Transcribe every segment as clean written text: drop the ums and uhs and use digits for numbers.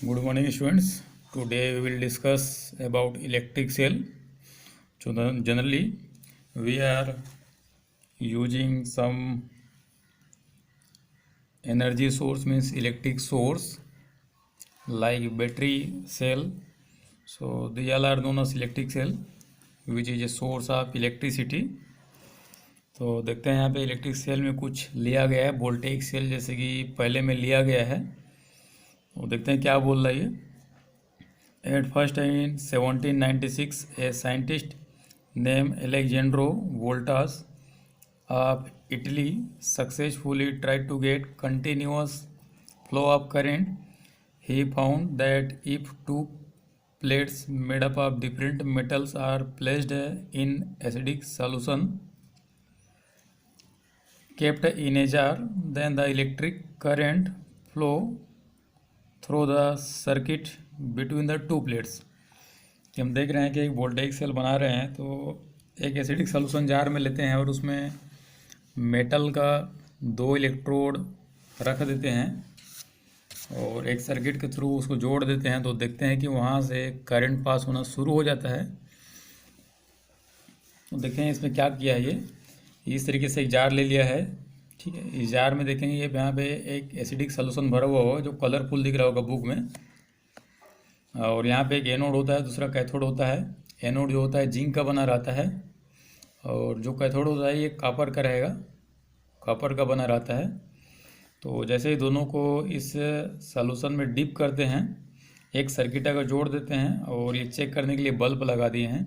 Good morning, students. Today we will discuss about electric cell. So generally, we are using some energy source, means electric source like battery cell. So they all are known as electric cell, which is a source of electricity. तो देखते हैं यहाँ पे electric cell में कुछ लिया गया है, वोल्टेज सेल जैसे कि पहले में लिया गया है। तो देखते हैं क्या बोल रहा है ये। At first, in 1796, a scientist named Alexandro Voltas of Italy successfully tried to get continuous flow of current. He found that if two plates made up of different metals are placed in acidic solution kept in a jar, then the electric current flow through the circuit between the to plates. कि हम देख रहे हैं कि एक voltage cell बना रहे हैं, तो एक एसिडिक सॉल्यूशन जार में लेते हैं और उसमें मेटल का 2 इलेक्ट्रोड रख देते हैं और एक सर्किट के थ्रू उसको जोड़ देते हैं। तो देखते हैं कि वहाँ से करंट पास होना शुरू हो जाता है। तो देखें इसमें क्या किया है, ये इस तरीके से एक जार ले लिया है। ठीक है, इस जार में देखेंगे ये यहाँ पे एक एसिडिक सॉल्यूशन भरा हुआ होगा जो कलरफुल दिख रहा होगा बुक में, और यहाँ पे एक एनोड होता है, दूसरा कैथोड होता है। एनोड जो होता है जिंक का बना रहता है और जो कैथोड होता है ये कॉपर का रहेगा, कॉपर का बना रहता है। तो जैसे ही दोनों को इस सॉल्यूशन में डिप करते हैं, एक सर्किट अगर जोड़ देते हैं और ये चेक करने के लिए बल्ब लगा दिए हैं,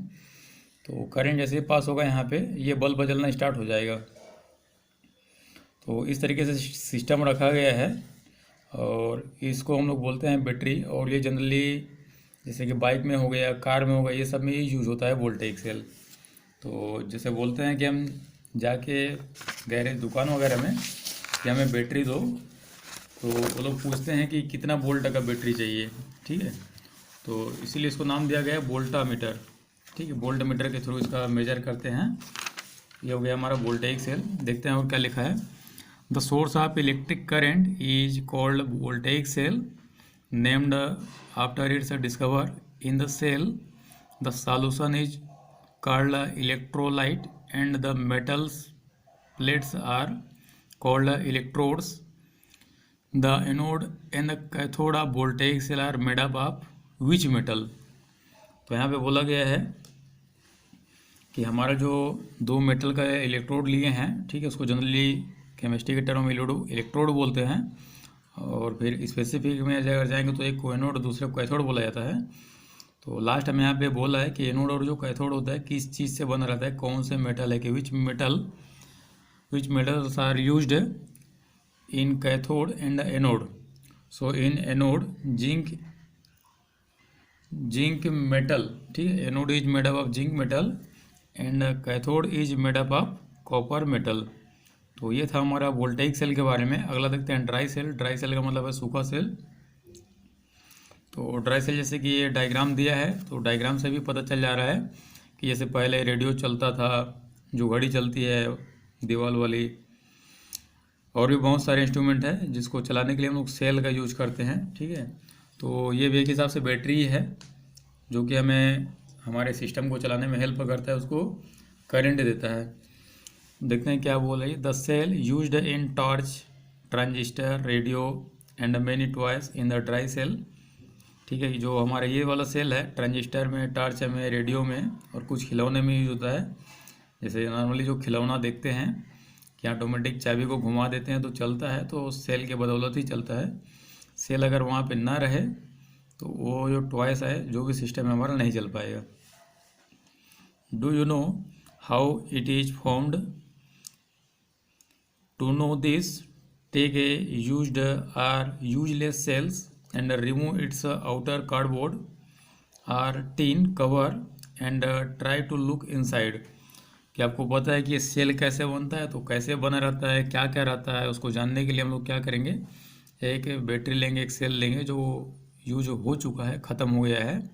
तो करंट जैसे पास होगा यहाँ पे ये बल्ब जलना स्टार्ट हो जाएगा। तो इस तरीके से सिस्टम रखा गया है और इसको हम लोग बोलते हैं बैटरी। और ये जनरली जैसे कि बाइक में हो गया, कार में हो गया, ये सब में ये यूज़ होता है वोल्टेज सेल। तो जैसे बोलते हैं कि हम जाके गैरेज दुकान वगैरह में कि हमें बैटरी दो, तो वो लोग पूछते हैं कि कितना वोल्ट का बैटरी चाहिए। ठीक है, तो इसीलिए इसको नाम दिया गया है वोल्टामीटर। ठीक है, वोल्ट मीटर के थ्रू इसका मेजर करते हैं। ये हो गया हमारा वोल्टेज सेल। देखते हैं और क्या लिखा है। The source of electric current is called voltaic cell, named after its discovery. In the cell, the solution is called electrolyte, and the metals plates are called electrodes. The anode and the cathode of voltaic cell are made up of which metal? तो यहाँ पे बोला गया है कि हमारा जो 2 metal का इलेक्ट्रोड लिए हैं, ठीक है, उसको जनरली केमिस्ट्री के टर्म में इलेक्ट्रोड बोलते हैं। और फिर स्पेसिफिक में अगर जाएंगे तो एक को एनोड दूसरे को कैथोड बोला जाता है। तो लास्ट में यहाँ पे बोला है कि एनोड और जो कैथोड होता है किस चीज़ से बना रहता है, कौन से मेटल है, कि which metals are used in cathode and anode. So in anode zinc metal, ठीक है, anode is made up of zinc metal and cathode is made up of copper metal. तो ये था हमारा वोल्टेज सेल के बारे में। अगला देखते हैं ड्राई सेल। ड्राई सेल का मतलब है सूखा सेल। तो ड्राई सेल जैसे कि ये डायग्राम दिया है, तो डायग्राम से भी पता चल जा रहा है कि जैसे पहले रेडियो चलता था, जो घड़ी चलती है दीवार वाली, और भी बहुत सारे इंस्ट्रूमेंट है जिसको चलाने के लिए हम लोग सेल का यूज करते हैं। ठीक है, तो ये भी एक हिसाब से बैटरी है जो कि हमें हमारे सिस्टम को चलाने में हेल्प करता है, उसको करंट देता है। देखते हैं क्या बोल रही है। The cell used in torch, transistor, radio and many toys in the dry cell. ठीक है, जो हमारा ये वाला सेल है, ट्रांजिस्टर में, टॉर्च में, रेडियो में और कुछ खिलौने में यूज होता है। जैसे नॉर्मली जो खिलौना देखते हैं कि ऑटोमेटिक चाबी को घुमा देते हैं तो चलता है, तो सेल के बदौलत ही चलता है। सेल अगर वहाँ पे ना रहे तो वो जो टॉयस है, जो भी सिस्टम है हमारा, नहीं चल पाएगा। Do you know how it is formed? To know this, take a used or useless cells and remove its outer cardboard or tin cover and try to look inside। कि आपको पता है कि ये सेल कैसे बनता है, तो कैसे बना रहता है, क्या क्या रहता है, उसको जानने के लिए हम लोग क्या करेंगे, एक बैटरी लेंगे, एक सेल लेंगे जो यूज हो चुका है, ख़त्म हो गया है,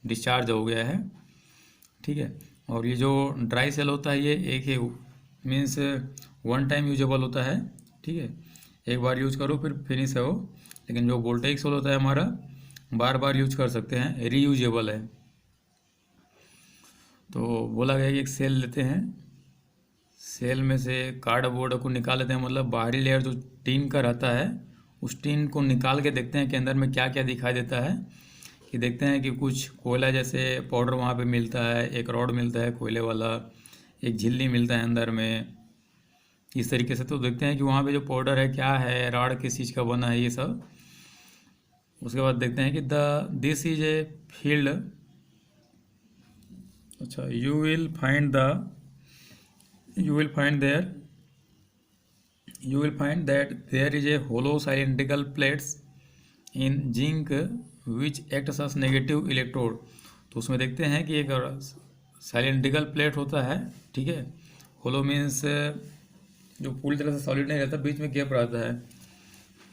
डिस्चार्ज हो गया है। ठीक है, और ये जो ड्राई सेल होता है ये एक ही मीन्स वन टाइम यूजेबल होता है। ठीक है, एक बार यूज करो फिर फिनिश है वो। लेकिन जो वोल्टेज सेल होता है हमारा, बार बार यूज कर सकते हैं, रीयूजेबल है। तो बोला गया कि एक सेल लेते हैं, सेल में से कार्डबोर्ड को निकाल लेते हैं, मतलब बाहरी लेयर जो टीन का रहता है उस टीन को निकाल के देखते हैं कि अंदर में क्या क्या दिखाई देता है। कि देखते हैं कि कुछ कोयला जैसे पाउडर वहाँ पे मिलता है, एक रॉड मिलता है कोयले वाला, एक झिल्ली मिलता है अंदर में, इस तरीके से। तो देखते हैं कि वहाँ पे जो पाउडर है क्या है, रॉड किस चीज़ का बना है, ये सब। उसके बाद देखते हैं कि दिस इज ए फील्ड, अच्छा, you will find that there is a hollow cylindrical plates in zinc which acts as negative electrode। तो उसमें देखते हैं कि एक साइलेंड्रिकल प्लेट होता है, ठीक है। होलो मीन्स जो पूरी तरह से सॉलिड नहीं रहता, बीच में गैप रहता है,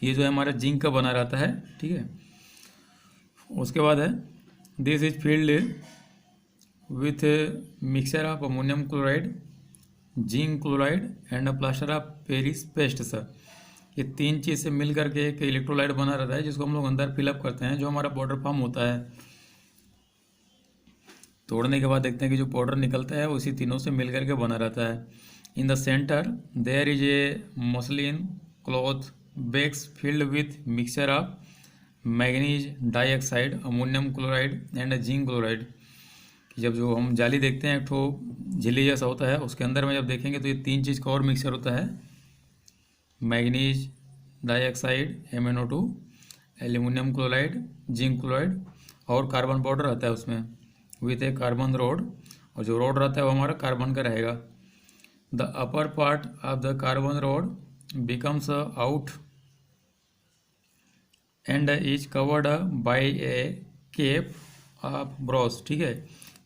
ये जो है हमारा जिंक का बना रहता है, ठीक है। उसके बाद है this is field with mixture of ammonium chloride, zinc chloride and plaster of Paris paste sir. ये तीन चीज़ से मिल करके एक इलेक्ट्रोलाइट बना रहता है जिसको हम लोग अंदर फिलअप करते हैं, जो हमारा पाउडर फॉर्म होता है। तोड़ने के बाद देखते हैं कि जो पाउडर निकलता है उसी तीनों से मिल करके बना रहता है। In the centre there is a muslin cloth bags filled with mixture of manganese dioxide, ammonium chloride and zinc chloride. जब जो हम जाली देखते हैं एक ठो झिल्ली जैसा होता है, उसके अंदर में जब देखेंगे तो ये तीन चीज़ का और मिक्सचर होता है, manganese dioxide MnO2, aluminium chloride, zinc chloride और कार्बन पाउडर रहता है उसमें विथ ए कार्बन रोड, और जो रोड रहता है वो हमारा कार्बन का रहेगा। The upper part of the carbon rod becomes out and is covered by a cap of brass, ठीक है।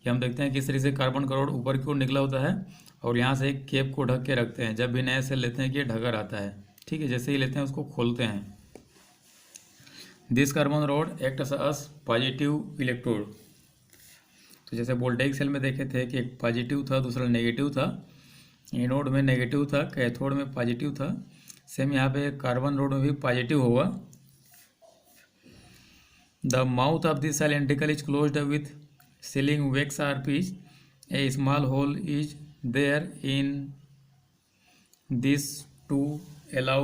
कि हम देखते हैं किस तरीके से कार्बन का रोड ऊपर की ओर निकला होता है और यहाँ से एक केप को ढक के रखते हैं। जब भी नया सेल लेते हैं कि ये ढका रहता है, ठीक है। जैसे ही लेते हैं उसको खोलते हैं। This carbon rod acts as positive electrode. तो जैसे वोल्टेइक सेल में देखे थे कि एक पॉजिटिव था दूसरा नेगेटिव था, एनोड में नेगेटिव था, कैथोड में पॉजिटिव था, सेम यहाँ पे कार्बन रोड में भी पॉजिटिव होगा। The mouth of this cylindrical is closed with sealing wax or pitch. A small hole is there in this to allow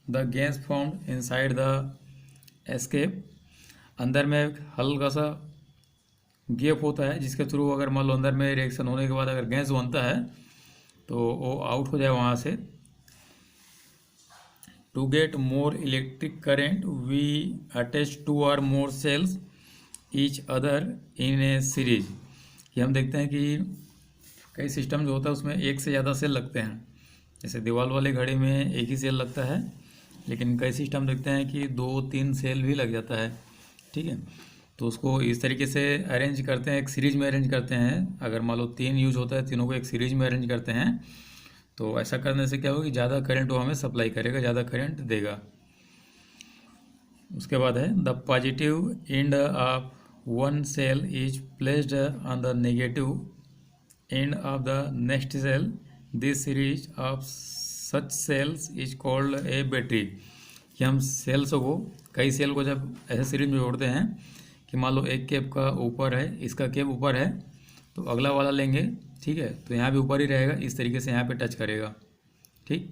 the gas formed inside the escape। अंदर में एक हल्का सा गैप होता है जिसके थ्रू अगर मान लो अंदर में रिएक्शन होने के बाद अगर गैस बनता है तो वो आउट हो जाए वहाँ से। To get more electric current we attach 2 or more cells each other in a series. ये हम देखते हैं कि कई सिस्टम जो होता है उसमें एक से ज़्यादा सेल लगते हैं। जैसे दीवार वाले घड़ी में एक ही सेल लगता है, लेकिन कई सिस्टम देखते हैं कि 2-3 सेल भी लग जाता है, ठीक है। तो उसको इस तरीके से अरेंज करते हैं, एक सीरीज में अरेंज करते हैं। अगर मान लो 3 यूज होता है, तीनों को एक सीरीज में अरेंज करते हैं, तो ऐसा करने से क्या होगा कि ज़्यादा करंट वो हमें सप्लाई करेगा, ज़्यादा करंट देगा। उसके बाद है the positive end of one cell is placed on the negative end of the next cell. This series of such cells is called a battery। कि हम सेल्स को, कई सेल को जब ऐसे सीरीज में जोड़ते हैं कि मान लो एक केप का ऊपर है, इसका केप ऊपर है, तो अगला वाला लेंगे, ठीक है, तो यहाँ भी ऊपर ही रहेगा, इस तरीके से यहाँ पे टच करेगा, ठीक।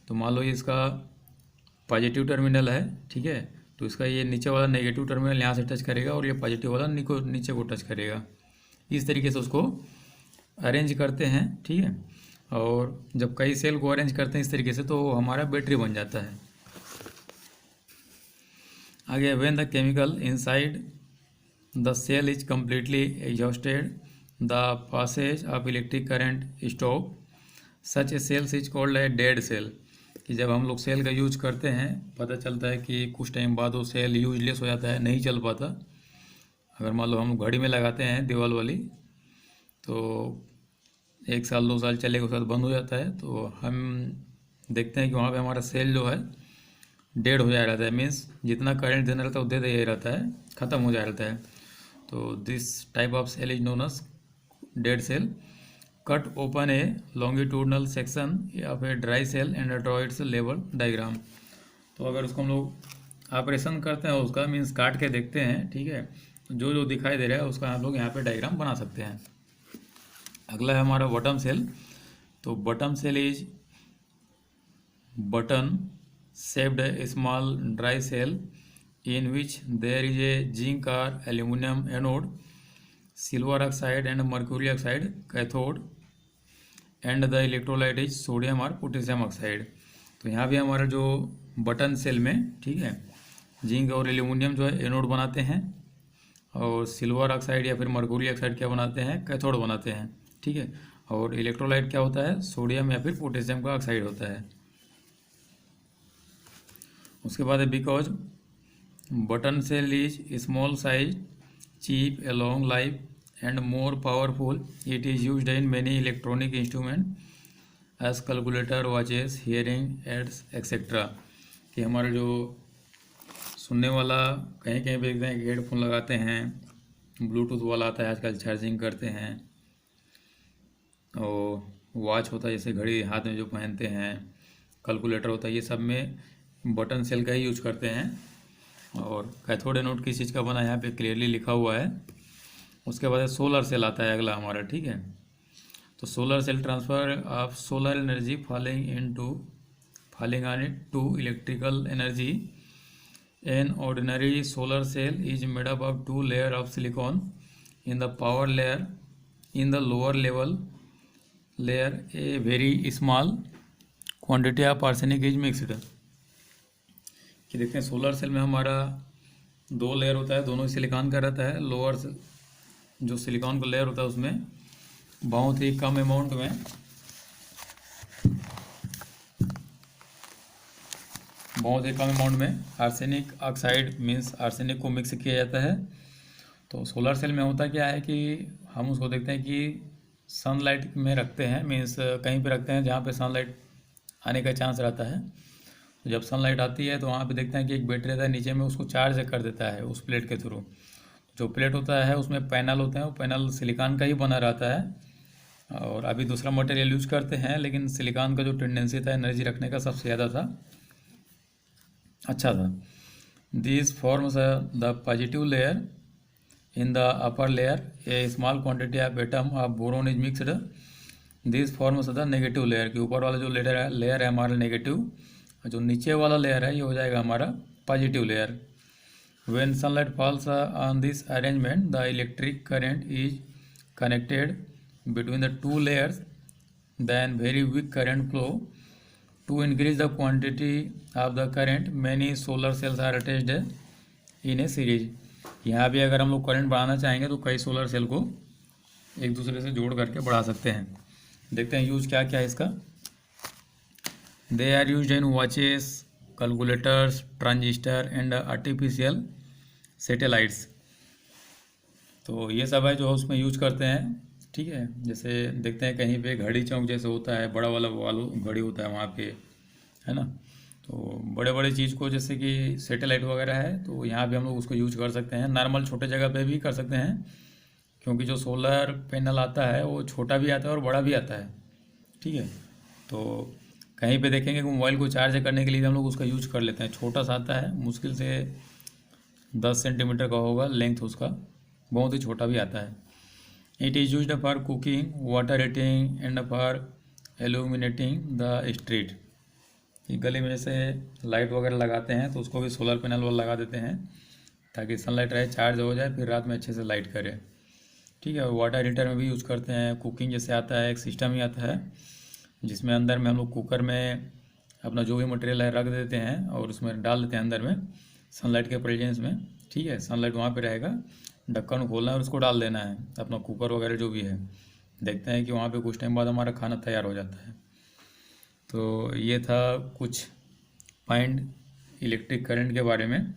तो मान लो ये इसका पॉजिटिव टर्मिनल है, ठीक है, तो इसका ये नीचे वाला नेगेटिव टर्मिनल यहाँ से टच करेगा और ये पॉजिटिव वाला नीचे को टच करेगा। इस तरीके से उसको अरेंज करते हैं, ठीक है। और जब कई सेल को अरेंज करते हैं इस तरीके से तो हमारा बैटरी बन जाता है। आगे when the chemical inside the cell is completely exhausted the passage of electric current stop, such a cells is called a dead cell. कि जब हम लोग सेल का यूज करते हैं पता चलता है कि कुछ टाइम बाद वो सेल यूजलेस हो जाता है, नहीं चल पाता। अगर मान लो हम घड़ी में लगाते हैं दीवार वाली, तो 1 साल 2 साल चलेगा, उसके बाद बंद हो जाता है, तो हम देखते हैं कि वहाँ पे हमारा सेल जो है डेड हो जा रहता है, मीन्स जितना करंट देना रहता है वो दे दे रहता है, ख़त्म हो जा रहता है। तो this type of cell is known as dead cell. Cut open a longitudinal section of a dry cell and draw its level diagram. तो अगर उसको हम लोग ऑपरेशन करते हैं उसका, मीन्स काट के देखते हैं, ठीक है। जो जो दिखाई दे रहा है उसका हम लोग यहाँ पे डायग्राम बना सकते हैं। अगला है हमारा बॉटम सेल। तो bottom cell is button shaped small dry cell in which there is a zinc or aluminum anode, silver oxide and mercury oxide cathode, and the electrolyte is sodium or potassium oxide। तो यहाँ भी हमारा जो button cell में, ठीक है, zinc और aluminium जो है एनोड बनाते हैं, और सिल्वर ऑक्साइड या फिर मर्क्यूरी ऑक्साइड क्या बनाते हैं, कैथोड बनाते हैं, ठीक है। और इलेक्ट्रोलाइट क्या होता है, सोडियम या फिर पोटेशियम का ऑक्साइड होता है। उसके बाद है because button cell is small size, cheap, a long life and more powerful, it is used in many electronic instrument as calculator, watches, hearing aids etcetera. कि हमारा जो सुनने वाला, कहीं कहीं पे देखते हैं कि हेडफोन लगाते हैं, ब्लूटूथ वाला आता है आजकल, चार्जिंग करते हैं, और वॉच होता है जैसे घड़ी हाथ में जो पहनते हैं, कैलकुलेटर होता है, ये सब में बटन सेल का ही यूज करते हैं। और कैथोड एनोड किस चीज़ का बना है यहाँ पे क्लियरली लिखा हुआ है। उसके बाद सोलर सेल आता है अगला हमारा, ठीक है। तो solar cell transfer of solar energy falling on it to electrical energy। An ordinary solar cell is made up of two layers of silicon in the power layer। In the lower level layer a very small quantity of arsenic is mixed। कि देखते हैं solar cell में हमारा दो layer होता है, दोनों silicon का रहता है। लोअर जो सिलिकॉन का लेयर होता है उसमें बहुत ही कम अमाउंट में आर्सेनिक ऑक्साइड मीन्स आर्सेनिक को मिक्स किया जाता है। तो सोलर सेल में होता क्या है कि हम उसको देखते हैं कि सनलाइट में रखते हैं, मीन्स कहीं पे रखते हैं जहाँ पे सनलाइट आने का चांस रहता है। तो जब सनलाइट आती है तो वहाँ पे देखते हैं कि एक बैटरी रहता है नीचे में, उसको चार्ज कर देता है उस प्लेट के थ्रू। जो प्लेट होता है उसमें पैनल होते हैं, वो पैनल सिलिकॉन का ही बना रहता है। और अभी दूसरा मटेरियल यूज करते हैं, लेकिन सिलिकॉन का जो टेंडेंसी था एनर्जी रखने का सबसे ज़्यादा था, अच्छा था। This forms the positive layer. In the upper layer A small quantity of atom of boron is mixed. This forms the negative layer. के ऊपर वाला जो लेयर है हमारा नेगेटिव, जो नीचे वाला लेयर है ये हो जाएगा हमारा positive layer. When sunlight falls on this arrangement the electric current is connected between the two layers, then very weak current flow. To increase the quantity of the current many solar cells are attached in a series. यहाँ भी अगर हम लोग current बढ़ाना चाहेंगे तो कई solar cell को एक दूसरे से जोड़ करके बढ़ा सकते हैं। देखते हैं यूज क्या क्या है इसका। They are used in watches, calculators, transistor and artificial satellites। तो ये सब है जो उसमें यूज करते हैं, ठीक है। जैसे देखते हैं कहीं पे घड़ी चौक जैसे होता है, बड़ा वाला घड़ी होता है वहाँ पे, है ना। तो बड़े बड़े चीज़ को जैसे कि सैटेलाइट वगैरह है, तो यहाँ भी हम लोग उसको यूज कर सकते हैं। नॉर्मल छोटे जगह पे भी कर सकते हैं, क्योंकि जो सोलर पैनल आता है वो छोटा भी आता है और बड़ा भी आता है, ठीक है। तो कहीं पे देखेंगे कि मोबाइल को चार्ज करने के लिए हम लोग उसका यूज कर लेते हैं। छोटा सा आता है, मुश्किल से 10 सेंटीमीटर का होगा लेंथ उसका, बहुत ही छोटा भी आता है। It is used for cooking, water heating and for illuminating the street. गली में जैसे लाइट वगैरह लगाते हैं तो उसको भी सोलर पैनल वाला लगा देते हैं, ताकि सनलाइट रहे, चार्ज हो जाए, फिर रात में अच्छे से लाइट करे, ठीक है। वाटर हीटर में भी यूज़ करते हैं। कुकिंग जैसे आता है, एक सिस्टम ही आता है जिसमें अंदर में हम लोग कुकर में अपना जो भी मटेरियल है रख देते हैं और उसमें डाल देते हैं अंदर में सनलाइट के प्रेजेंस में, ठीक है। सनलाइट वहाँ पे रहेगा, ढक्कन खोलना है और उसको डाल देना है अपना कुकर वगैरह जो भी है। देखते हैं कि वहाँ पे कुछ टाइम बाद हमारा खाना तैयार हो जाता है। तो ये था कुछ पॉइंट इलेक्ट्रिक करंट के बारे में।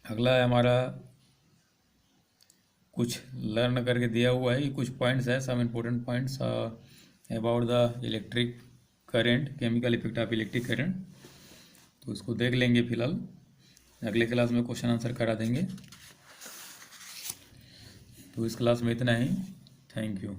अगला है हमारा कुछ लर्न करके दिया हुआ है, ये कुछ पॉइंट्स है, some important points about the electric current, chemical effect of electric current. तो इसको देख लेंगे फिलहाल, अगले क्लास में क्वेश्चन आंसर करा देंगे। तो इस क्लास में इतना ही, थैंक यू।